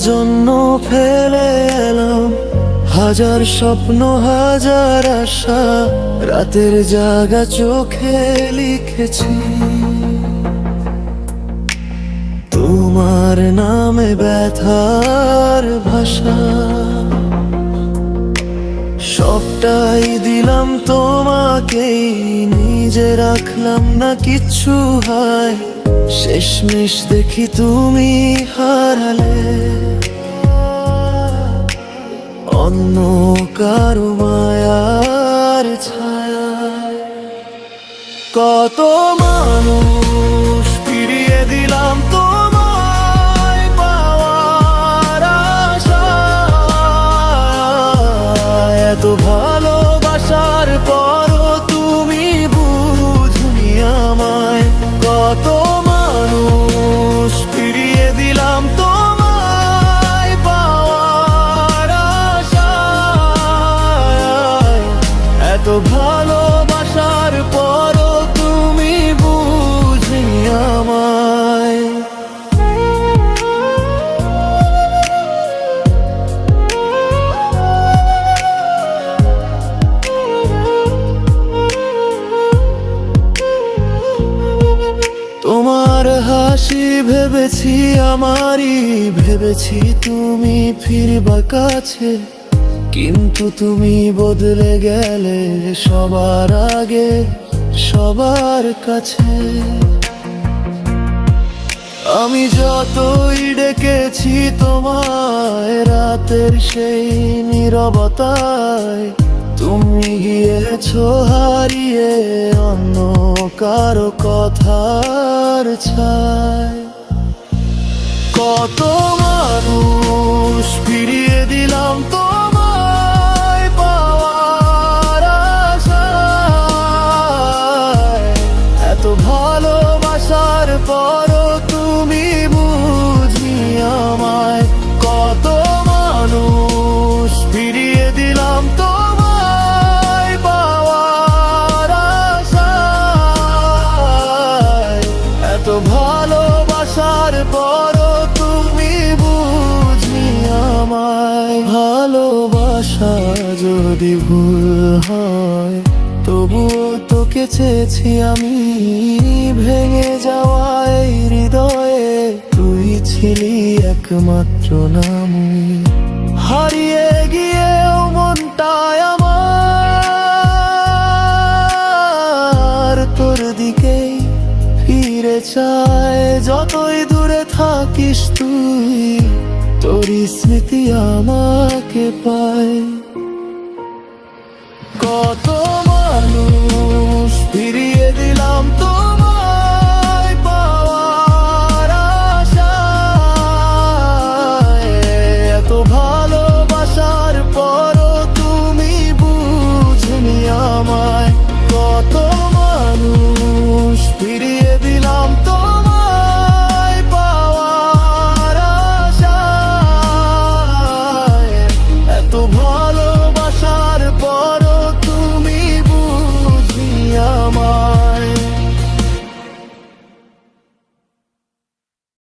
জন্য ফেলে এলাম হাজার স্বপ্ন হাজার আশা, রাতের জাগা চোখে লিখেছি তোমার নামে ব্যথার ভাষা। সবটাই দিলাম তোমাকেই, নিজে রাখলাম না কিচ্ছু হায়। শেষমেশ দেখি তুমি হারালে অন্য কারো মায়ার ছায়ায়। কত মানুষ ফিরিয়ে দিলাম তোমায় পাওয়ার আশায়। এত ভালোবাসার পরও তুমি বুঝনি আমায়। কত মানুষ ফিরিয়ে দিলাম তোমায় পাওয়ার আশায়। এত ভালোবাসার পরও তুমি বুঝনি আমায়। তোমার হাসি ভেবেছি আমারই, ভেবেছি তুমি ফিরবা কাছে, কিন্তু তুমি বদলে গেলে সবার আগে সবার কাছে। আমি যতই ডেকেছি তোমায় রাতের সেই নীরবতায়, তুমি গিয়েছো হারিয়ে অন্য কারো কথার ছায়। কত মানুষ ফিরিয়ে দিলাম তোমায় পাওয়ার আশায়। এত ভালোবাসার পরও তুমি বুঝনি আমায়। কত মানুষ ফিরিয়ে দিলাম তোমায় পাওয়ার আশায়। এত ভালোবাসার পরও তুমি বুঝনি আমায়। ভালোবাসা যদি ভুল হয় তবুও তোকে চেয়েছি আমি। ভেঙে যাওয়া এই হৃদয়ে তুই ছিলি একমাত্র নামই। হারিয়ে গিয়েও মনটায় আমার তোর দিকেই ফিরে চায়। যতই দূরে থাকিস তুই, তোর স্মৃতি আমাকে পায়। কত মানুষ ফিরিয়ে দিলাম তো